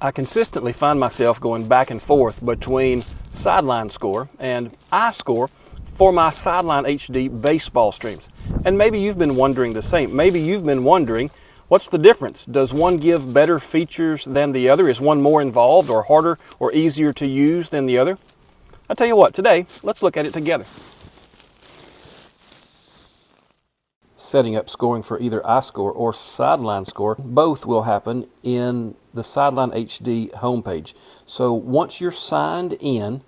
I consistently find myself going back and forth between SideLineSCORE and iScore for my SideLineHD baseball streams. And maybe you've been wondering the same. Maybe you've been wondering, what's the difference? Does one give better features than the other? Is one more involved or harder or easier to use than the other? I'll tell you what, today, let's look at it together. Setting up scoring for either iScore or SideLineSCORE, both will happen in the SideLineHD homepage. So once you're signed in,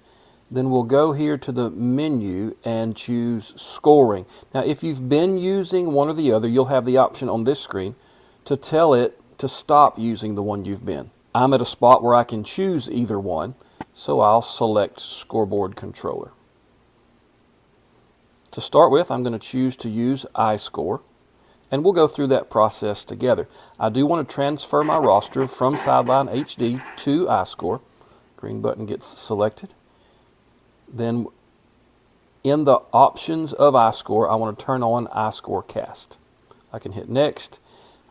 then we'll go here to the menu and choose scoring. Now if you've been using one or the other, you'll have the option on this screen to tell it to stop using the one you've been. I'm at a spot where I can choose either one, so I'll select Scoreboard Controller. To start with, I'm going to choose to use iScore, and we'll go through that process together. I do want to transfer my roster from SideLineHD to iScore. Green button gets selected. Then in the options of iScore, I want to turn on iScore Cast. I can hit Next.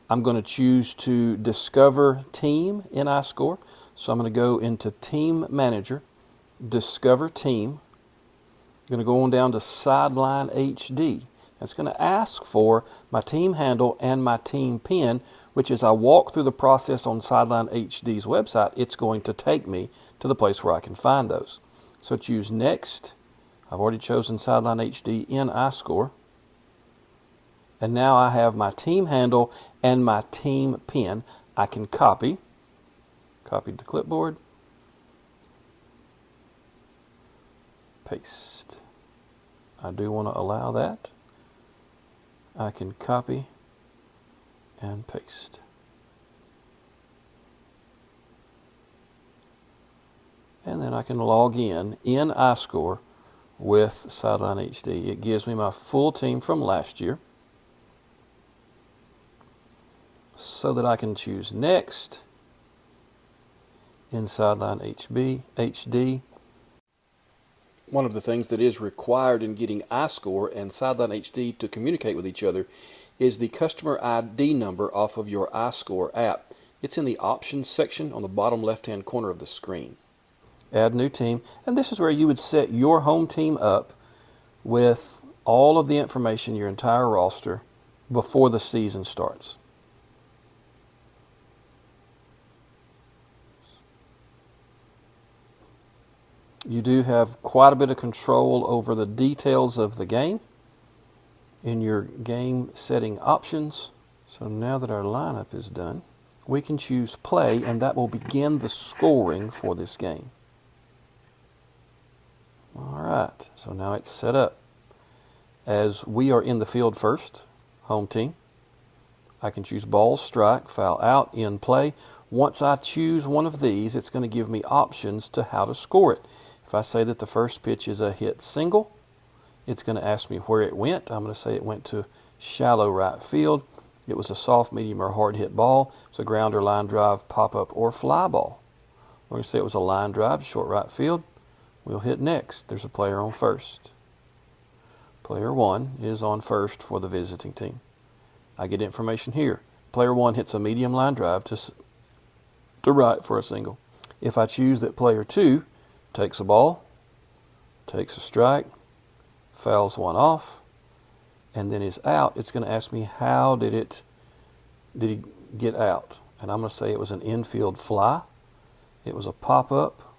I'm going to choose to discover team in iScore. So I'm going to go into Team Manager, Discover Team. I'm going to go on down to SideLineHD. It's going to ask for my team handle and my team pin, which as I walk through the process on SideLineHD's website, it's going to take me to the place where I can find those. So choose Next. I've already chosen SideLineHD in iScore. And now I have my team handle and my team pin. I can copy to clipboard, paste. I do want to allow that. I can copy and paste. And then I can log in iScore with SideLineHD. It gives me my full team from last year, so that I can choose Next in SideLineHD. One of the things that is required in getting iScore and SideLineHD to communicate with each other is the customer ID number off of your iScore app. It's in the options section on the bottom left-hand corner of the screen. Add new team, and this is where you would set your home team up with all of the information, your entire roster, before the season starts. You do have quite a bit of control over the details of the game in your game setting options. So now that our lineup is done, we can choose play, and that will begin the scoring for this game. Alright, so now it's set up. As we are in the field first, home team, I can choose ball, strike, foul out, in play. Once I choose one of these, it's going to give me options to how to score it. If I say that the first pitch is a hit single, it's going to ask me where it went. I'm going to say it went to shallow right field. It was a soft, medium, or hard hit ball. It's a grounder, line drive, pop-up, or fly ball. We're going to say it was a line drive, short right field. We'll hit Next. There's a player on first. Player 1 is on first for the visiting team. I get information here. Player 1 hits a medium line drive to right for a single. If I choose that player 2 takes a ball, takes a strike, fouls one off, and then is out, it's going to ask me how did he get out. And I'm going to say it was an infield fly. It was a pop-up,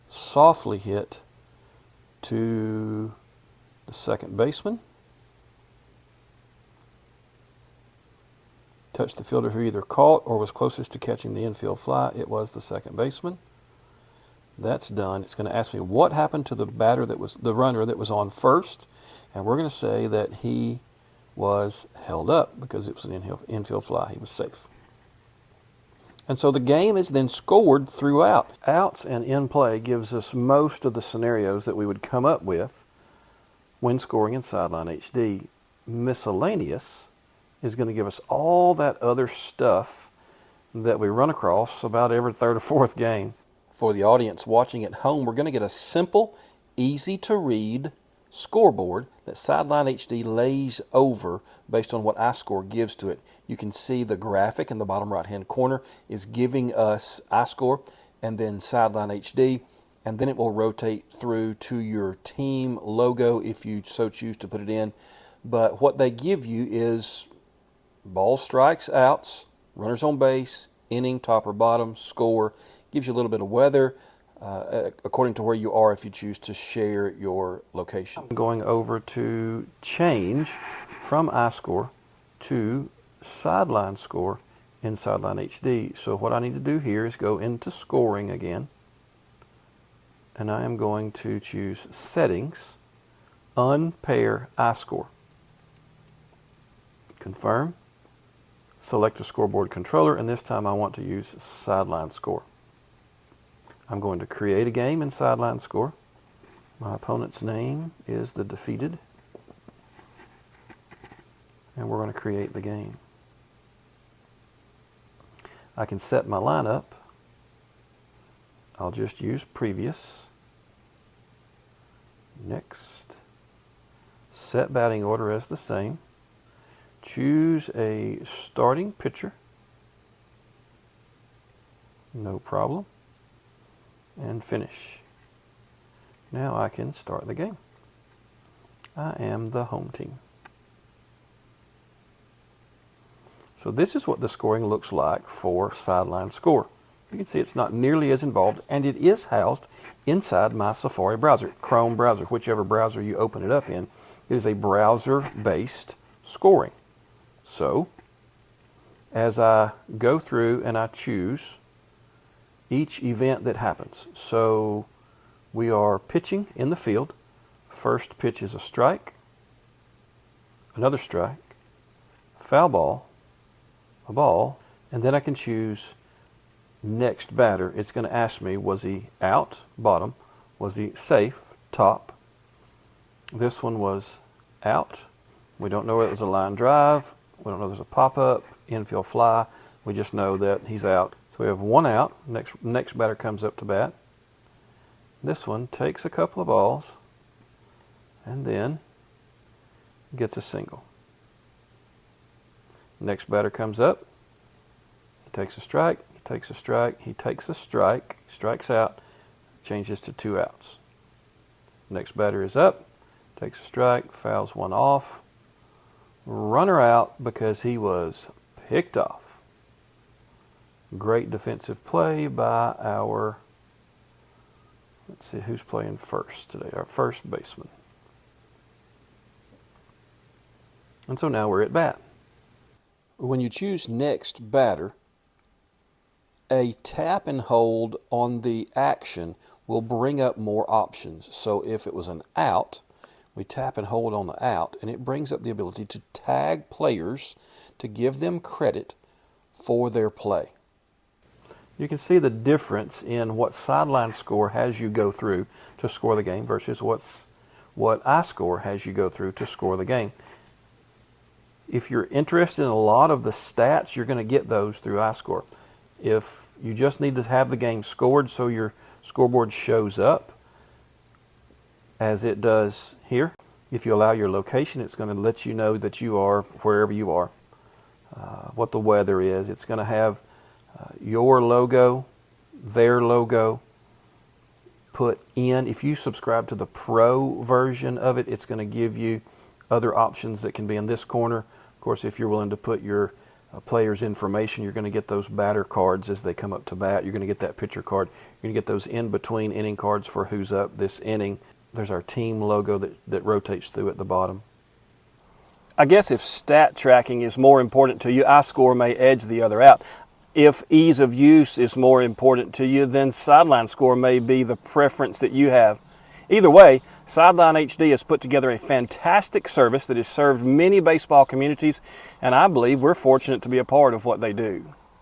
softly hit to the second baseman. Touched the fielder who either caught or was closest to catching the infield fly. It was the second baseman. That's done. It's going to ask me what happened to the runner that was on first, and we're going to say that he was held up because it was an infield fly. He was safe. And so the game is then scored throughout. Outs and in play gives us most of the scenarios that we would come up with when scoring in SideLineHD. Miscellaneous is going to give us all that other stuff that we run across about every third or fourth game. For the audience watching at home, we're going to get a simple, easy to read scoreboard that SideLineHD lays over based on what iScore gives to it. You can see the graphic in the bottom right-hand corner is giving us iScore and then SideLineHD, and then it will rotate through to your team logo if you so choose to put it in. But what they give you is ball strikes, outs, runners on base, inning, top or bottom, score. Gives you a little bit of weather according to where you are if you choose to share your location. I'm going over to change from iScore to SideLineSCORE in SideLineHD. So what I need to do here is go into scoring again, and I am going to choose settings, unpair iScore. Confirm, select a scoreboard controller, and this time I want to use SideLineSCORE. I'm going to create a game in SideLineSCORE. My opponent's name is the defeated, and we're going to create the game. I can set my lineup. I'll just use previous. Next. Set batting order as the same. Choose a starting pitcher. No problem. And finish. Now I can start the game. I am the home team. So this is what the scoring looks like for SideLineSCORE. You can see it's not nearly as involved, and it is housed inside my Safari browser, Chrome browser, whichever browser you open it up in. It is a browser-based scoring. So as I go through and I choose each event that happens. So we are pitching in the field. First pitch is a strike, another strike, foul ball, a ball, and then I can choose next batter. It's going to ask me, was he out, bottom, was he safe, top. This one was out. We don't know whether it was a line drive, we don't know if there's a pop-up, infield fly, we just know that he's out. So we have one out, next batter comes up to bat. This one takes a couple of balls and then gets a single. Next batter comes up, he takes a strike, he takes a strike, he takes a strike, strikes out, changes to 2 outs. Next batter is up, takes a strike, fouls one off, runner out because he was picked off. Great defensive play by our, let's see who's playing first today, our first baseman. And so now we're at bat. When you choose next batter, a tap and hold on the action will bring up more options. So if it was an out, we tap and hold on the out, and it brings up the ability to tag players to give them credit for their play. You can see the difference in what SideLineSCORE has you go through to score the game versus what iScore has you go through to score the game. If you're interested in a lot of the stats, you're going to get those through iScore. If you just need to have the game scored so your scoreboard shows up, as it does here, if you allow your location, it's going to let you know that you are wherever you are, what the weather is. It's going to have your logo, their logo put in. If you subscribe to the Pro version of it, it's going to give you other options that can be in this corner. Of course, if you're willing to put your player's information, you're going to get those batter cards as they come up to bat. You're going to get that pitcher card. You're going to get those in-between inning cards for who's up this inning. There's our team logo that rotates through at the bottom. I guess if stat tracking is more important to you, iScore may edge the other out. If ease of use is more important to you, then SideLineSCORE may be the preference that you have. Either way, SideLineHD has put together a fantastic service that has served many baseball communities, and I believe we're fortunate to be a part of what they do.